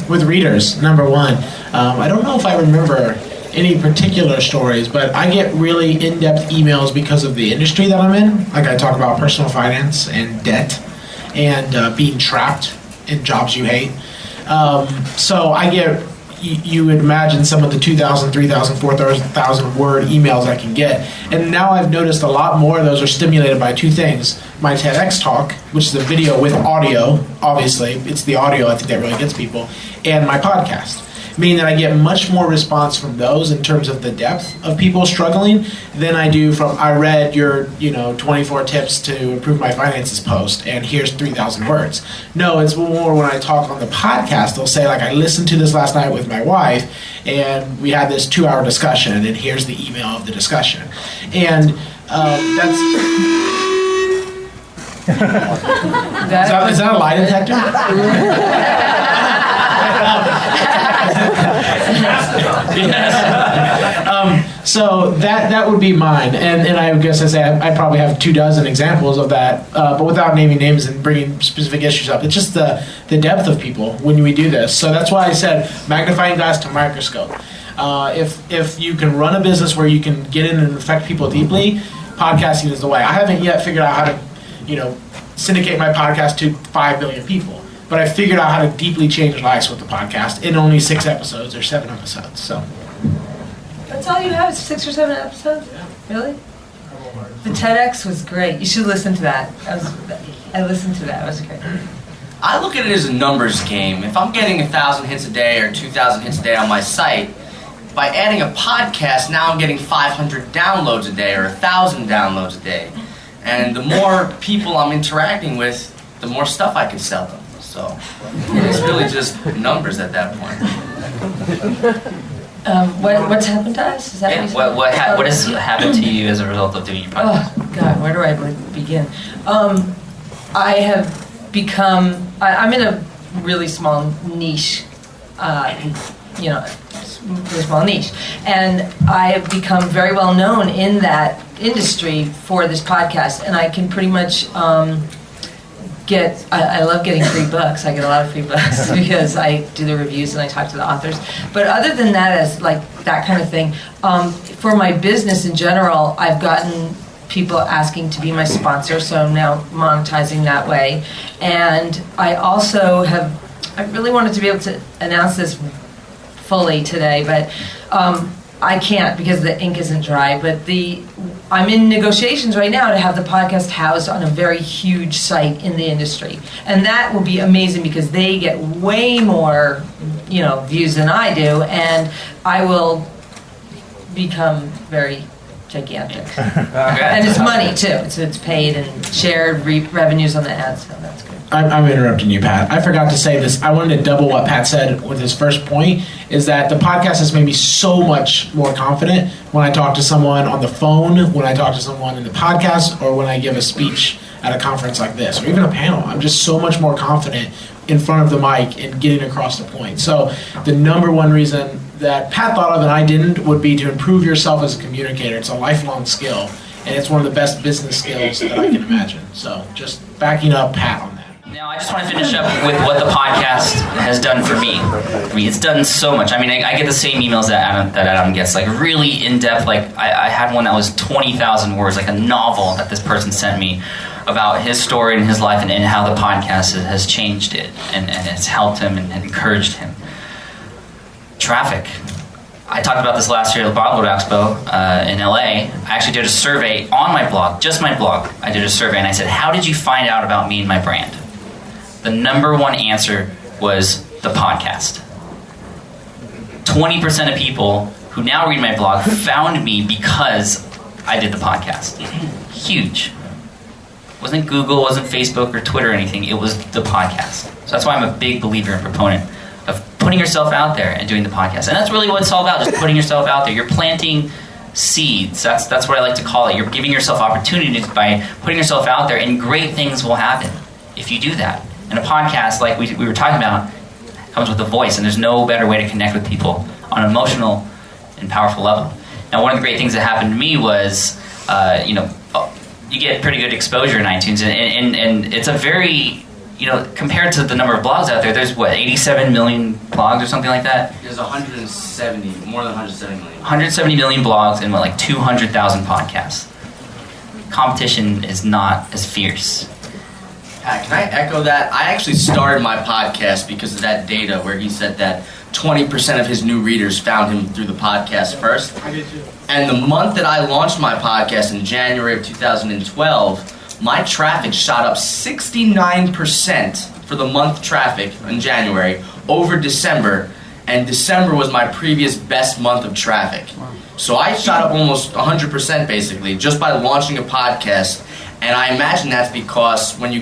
with readers, number one. I don't know if I remember any particular stories, but I get really in-depth emails because of the industry that I'm in. Like I talk about personal finance and debt and being trapped in jobs you hate. So I get, you would imagine some of the 2,000, 3,000, 4,000 word emails I can get. And now I've noticed a lot more of those are stimulated by two things. My TEDx talk, which is a video with audio, obviously. It's the audio I think that really gets people. And my podcast. Meaning that I get much more response from those in terms of the depth of people struggling than I do from, I read your 24 tips to improve my finances post and here's 3,000 words. No, it's more when I talk on the podcast, they'll say like, I listened to this last night with my wife and we had this 2-hour discussion and here's the email of the discussion. And that's... is that a lie detector? So that would be mine, and I guess I probably have 24 examples of that, but without naming names and bringing specific issues up. It's just the depth of people when we do this. So that's why I said magnifying glass to microscope. If you can run a business where you can get in and affect people deeply, podcasting is the way. I haven't yet figured out how to, syndicate my podcast to 5 billion people. But I figured out how to deeply change lives with the podcast in only 6 episodes or 7 episodes. So that's all you have? 6 or 7 episodes? Yeah. Really? The TEDx was great. You should listen to that. I listened to that. It was great. I look at it as a numbers game. If I'm getting 1,000 hits a day or 2,000 hits a day on my site, by adding a podcast, now I'm getting 500 downloads a day or 1,000 downloads a day. And the more people I'm interacting with, the more stuff I can sell them. So it's really just numbers at that point. What's happened to us? Is that what has happened to you as a result of doing your podcast? Oh God, where do I begin? I have become. I'm in a really small niche. Really small niche, and I have become very well known in that industry for this podcast, and I can pretty much. I love getting free books. I get a lot of free books because I do the reviews and I talk to the authors. But other than that, as like that kind of thing, for my business in general, I've gotten people asking to be my sponsor, so I'm now monetizing that way. And I also I really wanted to be able to announce this fully today, but I can't because the ink isn't dry. But I'm in negotiations right now to have the podcast housed on a very huge site in the industry, and that will be amazing because they get way more, views than I do, and I will become very gigantic. And it's money too. It's paid and shared revenues on the ads, so that's good. I'm interrupting you, Pat. I forgot to say this. I wanted to double what Pat said with his first point, is that the podcast has made me so much more confident when I talk to someone on the phone, when I talk to someone in the podcast, or when I give a speech at a conference like this, or even a panel. I'm just so much more confident in front of the mic and getting across the point. So the number one reason that Pat thought of and I didn't would be to improve yourself as a communicator. It's a lifelong skill, and it's one of the best business skills that I can imagine. So just backing up Pat on that. Now, I just want to finish up with what the podcast has done for me. I mean, it's done so much. I mean, I get the same emails that Adam gets, like really in-depth. Like, I had one that was 20,000 words, like a novel that this person sent me about his story and his life and how the podcast has changed it and it's helped him and encouraged him. Traffic. I talked about this last year at the BlogWorld Expo in LA. I actually did a survey on my blog, just my blog. I did a survey and I said, how did you find out about me and my brand? the number one answer was the podcast. 20% of people who now read my blog found me because I did the podcast. Huge. It wasn't Google, wasn't Facebook or Twitter or anything. It was the podcast. So that's why I'm a big believer and proponent of putting yourself out there and doing the podcast. And that's really what it's all about, just putting yourself out there. You're planting seeds. That's what I like to call it. You're giving yourself opportunities by putting yourself out there, and great things will happen if you do that. And a podcast, like we were talking about, comes with a voice, and there's no better way to connect with people on an emotional and powerful level. Now, one of the great things that happened to me was, you get pretty good exposure in iTunes, and it's a very, compared to the number of blogs out there, there's 87 million blogs or something like that? There's more than 170 million. 170 million blogs and 200,000 podcasts. Competition is not as fierce. Can I echo that? I actually started my podcast because of that data where he said that 20% of his new readers found him through the podcast first. I did too. And the month that I launched my podcast in January of 2012, my traffic shot up 69% for the month traffic in January over December, and December was my previous best month of traffic. So I shot up almost 100% basically just by launching a podcast. And I imagine that's because when you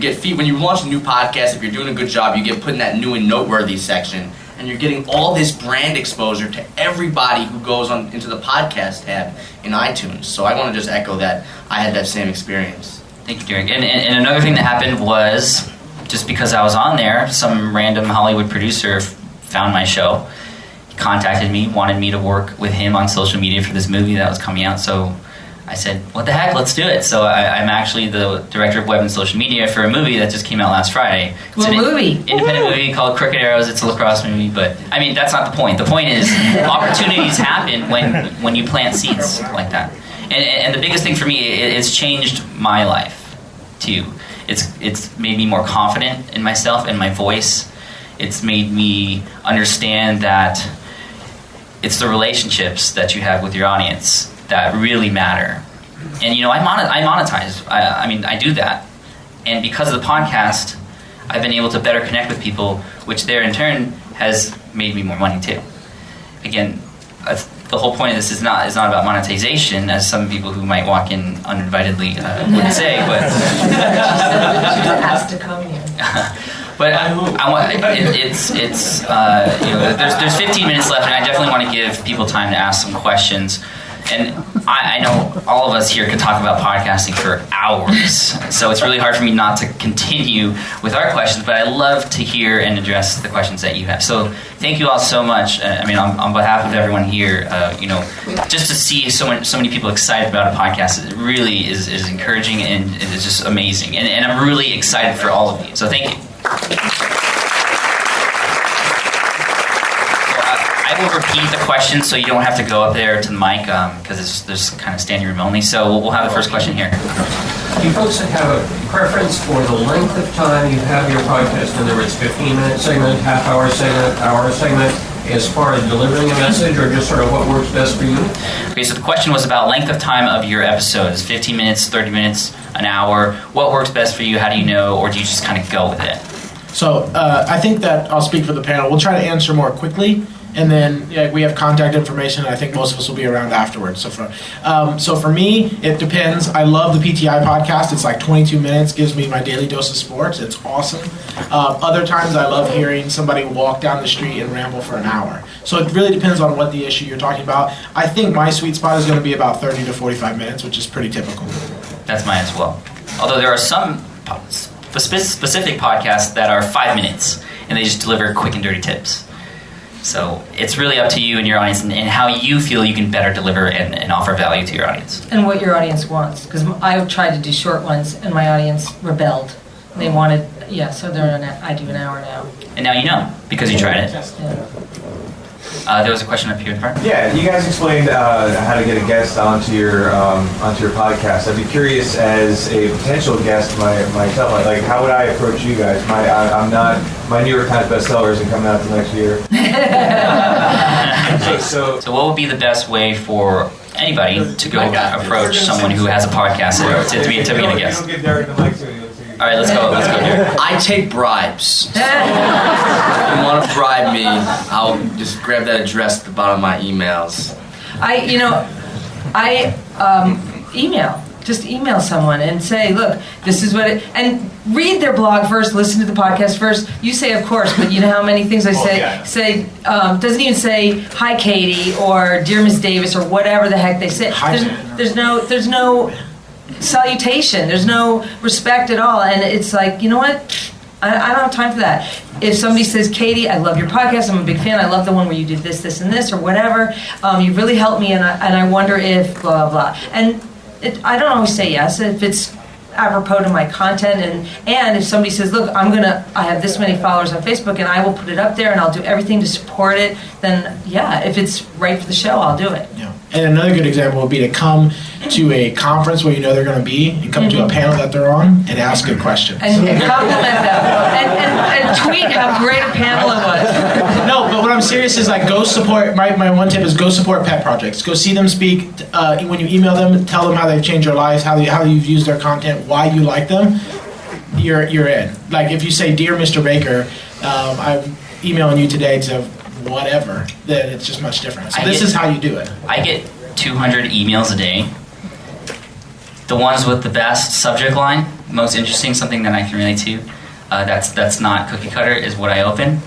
launch a new podcast, if you're doing a good job, you get put in that new and noteworthy section, and you're getting all this brand exposure to everybody who goes on into the podcast tab in iTunes. So I want to just echo that. I had that same experience. Thank you, Derek. And another thing that happened was, just because I was on there, some random Hollywood producer found my show, contacted me, wanted me to work with him on social media for this movie that was coming out. So I said, what the heck, let's do it. So I'm actually the director of web and social media for a movie that just came out last Friday. What movie? Independent movie called Crooked Arrows. It's a lacrosse movie, but I mean, that's not the point. The point is opportunities happen when you plant seeds like that. And the biggest thing for me, it's changed my life too. It's made me more confident in myself and my voice. It's made me understand that it's the relationships that you have with your audience that really matter. And I monetize. I do that. And because of the podcast, I've been able to better connect with people, which there in turn has made me more money too. Again, the whole point of this is not about monetization, as some people who might walk in uninvitedly would say, but has to come here. But there's 15 minutes left, and I definitely want to give people time to ask some questions. And I know all of us here could talk about podcasting for hours, so it's really hard for me not to continue with our questions, but I love to hear and address the questions that you have. So thank you all so much. On behalf of everyone here, just to see so many people excited about a podcast, it really is encouraging, and it is just amazing. And I'm really excited for all of you. So thank you. I will repeat the question so you don't have to go up there to the mic because there's kind of standing room only. So we'll have the first question here. Do you folks have a preference for the length of time you have your podcast, in other words, 15-minute segment, half-hour segment, hour segment, as far as delivering a message, or just sort of what works best for you? Okay, so the question was about length of time of your episodes, 15 minutes, 30 minutes, an hour. What works best for you? How do you know? Or do you just kind of go with it? So I think that I'll speak for the panel. We'll try to answer more quickly, and then we have contact information. I think most of us will be around afterwards. So for me, it depends. I love the PTI podcast. It's like 22 minutes, gives me my daily dose of sports. It's awesome. Other times I love hearing somebody walk down the street and ramble for an hour. So it really depends on what the issue you're talking about. I think my sweet spot is going to be about 30 to 45 minutes, which is pretty typical. That's mine as well. Although there are some specific podcasts that are 5 minutes, and they just deliver quick and dirty tips. So it's really up to you and your audience, and how you feel you can better deliver and offer value to your audience. And what your audience wants. Because I tried to do short ones, and my audience rebelled. They wanted, so I do an hour now. And now you know, because you tried it. Yeah. There was a question up here in front. Yeah, you guys explained how to get a guest onto your podcast. I'd be curious, as a potential guest myself, like how would I approach you guys? My New York Times bestseller isn't coming out until next year. So what would be the best way for anybody to go approach someone who has a podcast to be a guest? Don't get Derek the mic to me. All All right, let's go here. I take bribes. So if you want to bribe me, I'll just grab that address at the bottom of my emails. Just email someone and say, look, this is what it, and read their blog first, listen to the podcast first. You say, of course, but you know how many things I say, doesn't even say, hi, Katie, or dear Miss Davis, or whatever the heck they say. There's no salutation. There's no respect at all. And it's like, you know what? I don't have time for that. If somebody says, Katie, I love your podcast, I'm a big fan, I love the one where you did this, this, and this, or whatever, you really helped me, and I wonder if blah, blah, blah. And I don't always say yes if it's apropos to my content, and if somebody says, look, I have this many followers on Facebook and I will put it up there and I'll do everything to support it, then yeah, if it's right for the show, I'll do it. Yeah. And another good example would be to come to a conference where you know they're going to be, and come to a panel that they're on and ask good questions. And compliment them. And tweet how great a panel it was. No, but what I'm serious is like go support, my one tip is go support pet projects. Go see them speak. When you email them, tell them how they've changed your lives, how you've used their content, why you like them. You're in. Like if you say, dear Mr. Baker, I'm emailing you today to whatever, then it's just much different. So this is how you do it. I get 200 emails a day. The ones with the best subject line, most interesting, something that I can relate to, that's not cookie cutter, is what I open.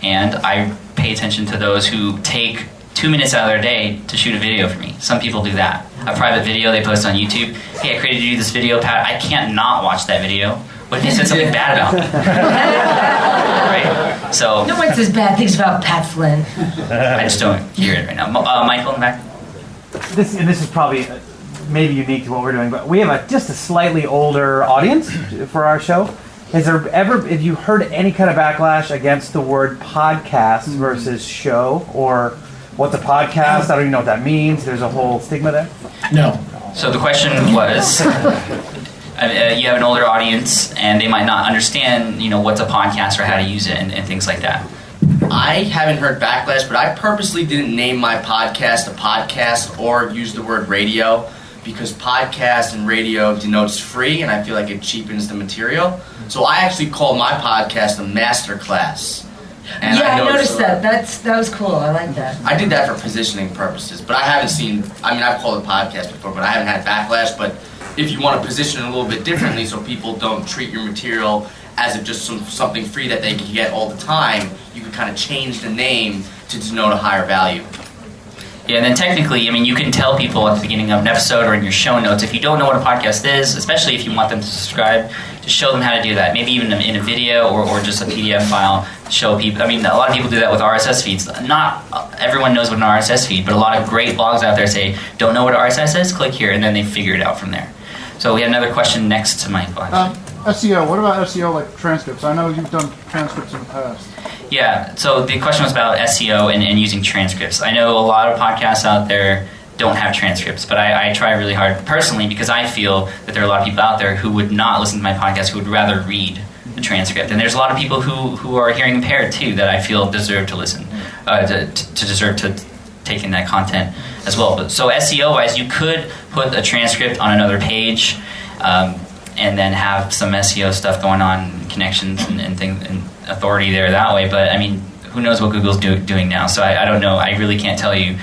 And I pay attention to those who take 2 minutes out of their day to shoot a video for me. Some people do that. A private video they post on YouTube. Hey, I created you this video, Pat. I can't not watch that video. What if you said something bad about me? Right? So no one says bad things about Pat Flynn. I just don't hear it right now. Michael in the back. This is probably maybe unique to what we're doing, but we have just a slightly older audience for our show. Have you heard any kind of backlash against the word podcast versus show, or what's a podcast? I don't even know what that means. There's a whole stigma there. No. So the question was, you have an older audience, and they might not understand, what's a podcast or how to use it and things like that. I haven't heard backlash, but I purposely didn't name my podcast a podcast or use the word radio, because podcast and radio denotes free, and I feel like it cheapens the material. So I actually call my podcast a masterclass. And I noticed that. That was cool. I like that. I did that for positioning purposes, but I haven't seen, I've called it podcast before, but I haven't had backlash. But if you want to position it a little bit differently so people don't treat your material as if just something free that they can get all the time, you can kind of change the name to denote a higher value. Yeah, and then technically, you can tell people at the beginning of an episode or in your show notes, if you don't know what a podcast is, especially if you want them to subscribe, to show them how to do that. Maybe even in a video or just a PDF file to show people. A lot of people do that with RSS feeds. Not everyone knows what an RSS feed, but a lot of great blogs out there say, don't know what RSS is? Click here, and then they figure it out from there. So we had another question next to Michael. SEO, what about SEO like transcripts? I know you've done transcripts in the past. Yeah, so the question was about SEO and using transcripts. I know a lot of podcasts out there don't have transcripts, but I try really hard personally, because I feel that there are a lot of people out there who would not listen to my podcast, who would rather read the transcript. And there's a lot of people who are hearing impaired too that I feel deserve to listen, to deserve to take in that content as well. But so SEO-wise, you could put a transcript on another page, and then have some SEO stuff going on, connections and things, and authority there that way. But who knows what Google's doing now? So I don't know. I really can't tell you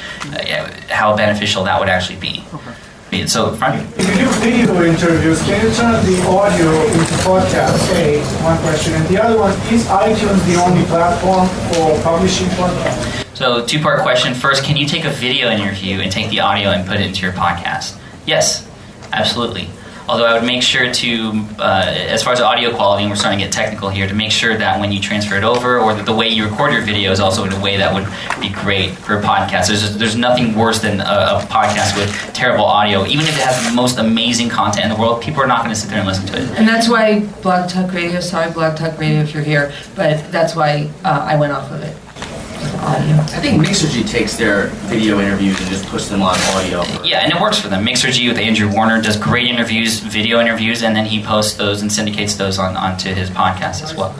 how beneficial that would actually be. Okay. So, front. If you do video interviews, can you turn the audio into podcast? A, one question, and the other one, is iTunes the only platform for publishing podcasts? So, two-part question. First, can you take a video interview and take the audio and put it into your podcast? Yes, absolutely. Although I would make sure to, as far as audio quality, and we're starting to get technical here, to make sure that when you transfer it over, or that the way you record your video is also in a way that would be great for a podcast. There's nothing worse than a podcast with terrible audio. Even if it has the most amazing content in the world, people are not going to sit there and listen to it. And that's why Blog Talk Radio, sorry Blog Talk Radio if you're here, but that's why I went off of it. Audio. I think Mixergy takes their video interviews and just puts them on audio. Yeah, and it works for them. Mixergy with Andrew Warner does great interviews, video interviews, and then he posts those and syndicates those onto his podcast as well.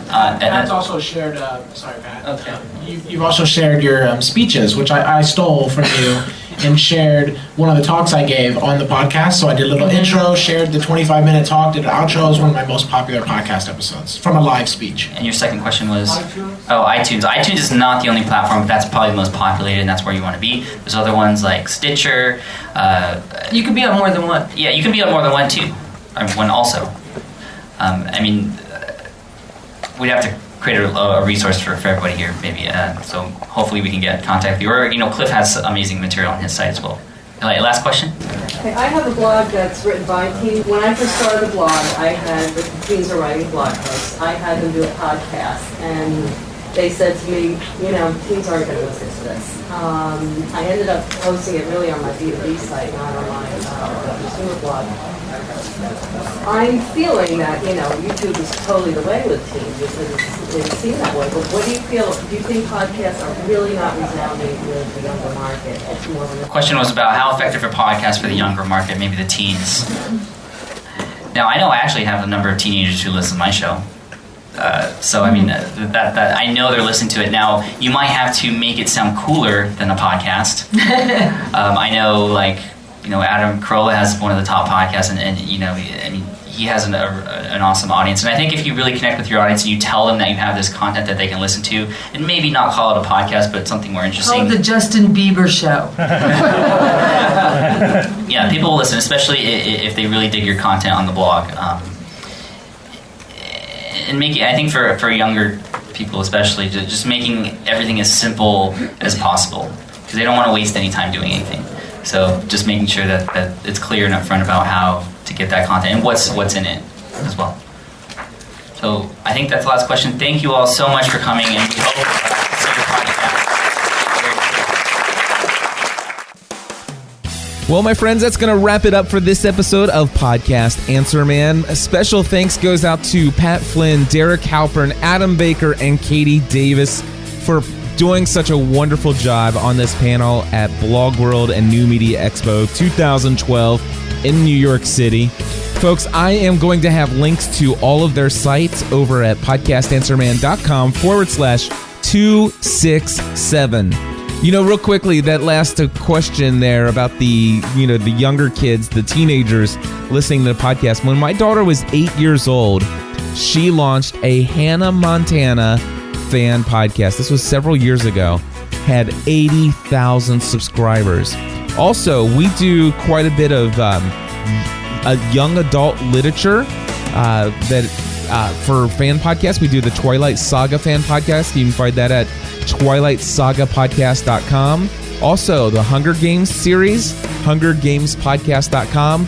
Pat's also shared, sorry Pat, you've also shared your speeches, which I stole from you and shared one of the talks I gave on the podcast. So I did a little intro, shared the 25-minute talk, did an outro. It was one of my most popular podcast episodes from a live speech. And your second question was? iTunes. iTunes is not the only platform, but that's probably the most populated, and that's where you want to be. There's other ones like Stitcher. You can be on more than one. Yeah, you can be on more than one too. One also. We'd have to create a resource for everybody here, maybe. So hopefully we can get contact with you. Or, Cliff has amazing material on his site as well. Last question? Okay, I have a blog that's written by teens. When I first started the blog, I had the teens are writing blog posts. I had them do a podcast, and they said to me, teens aren't going to listen to this. I ended up posting it really on my B2B site, not on my consumer blog. I'm feeling that, YouTube is totally the way with teens because it's seen that way. But what do you feel? Do you think podcasts are really not resounding with the younger market? It's more than the question was about how effective are podcasts for the younger market, maybe the teens. Now, I know I actually have a number of teenagers who listen to my show. So I mean, that I know they're listening to it. Now, you might have to make it sound cooler than a podcast. I know, Adam Carolla has one of the top podcasts, and he has an awesome audience. And I think if you really connect with your audience and you tell them that you have this content that they can listen to, and maybe not call it a podcast, but something more interesting. Call it the Justin Bieber Show. Yeah, people will listen, especially if they really dig your content on the blog. And I think for younger people especially, just making everything as simple as possible, because they don't want to waste any time doing anything. So just making sure that it's clear and upfront about how to get that content and what's in it as well. So I think that's the last question. Thank you all so much for coming, and we hope to see your podcast. Well, my friends, that's going to wrap it up for this episode of Podcast Answer Man. A special thanks goes out to Pat Flynn, Derek Halpern, Adam Baker, and Katie Davis for doing such a wonderful job on this panel at BlogWorld and New Media Expo 2012 in New York City. Folks, I am going to have links to all of their sites over at podcastanswerman.com/267. Real quickly, that last question there about the younger kids, the teenagers listening to the podcast. When my daughter was 8 years old, she launched a Hannah Montana fan podcast. This was several years ago. Had 80,000 subscribers. Also, we do quite a bit of a young adult literature for fan podcasts. We do the Twilight Saga fan podcast. You can find that at twilightsagapodcast.com. Also, the Hunger Games series, hungergamespodcast.com.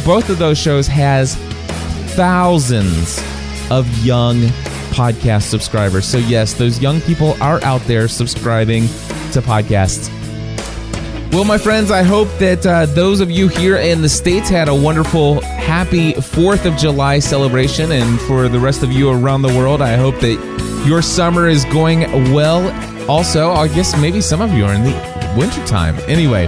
Both of those shows has thousands of young podcast subscribers. So yes, those young people are out there subscribing to podcasts. Well, my friends, I hope that those of you here in the States had a wonderful, happy 4th of July celebration. And for the rest of you around the world, I hope that your summer is going well. Also, I guess maybe some of you are in the wintertime. Anyway,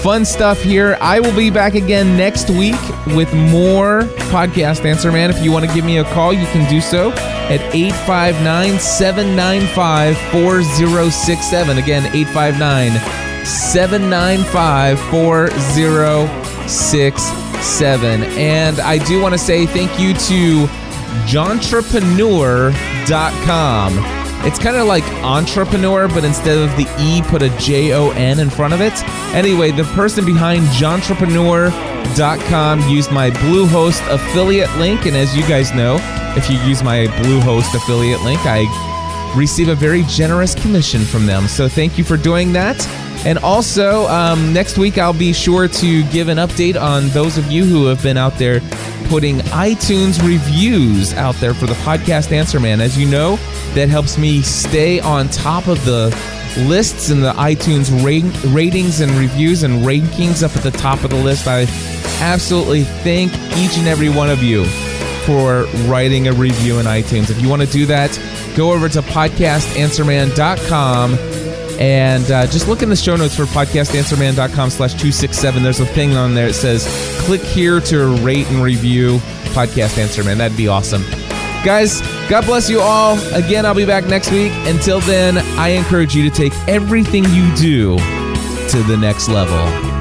fun stuff here. I will be back again next week with more Podcast Answer Man. If you want to give me a call, you can do so at 859-795-4067. Again, 859-795-4067. And I do want to say thank you to Jontrepreneur.com. It's kind of like entrepreneur, but instead of the E, put a Jon in front of it. Anyway, the person behind Jontrepreneur.com used my Bluehost affiliate link. And as you guys know, if you use my Bluehost affiliate link, I receive a very generous commission from them. So thank you for doing that. And also, next week I'll be sure to give an update on those of you who have been out there putting iTunes reviews out there for the Podcast Answer Man. As you know, that helps me stay on top of the lists and the iTunes ratings and reviews and rankings up at the top of the list. I absolutely thank each and every one of you for writing a review in iTunes. If you want to do that, go over to podcastanswerman.com and just look in the show notes for podcastanswerman.com/267. There's a thing on there that says, click here to rate and review Podcast Answer Man. That'd be awesome. Guys, God bless you all. Again, I'll be back next week. Until then, I encourage you to take everything you do to the next level.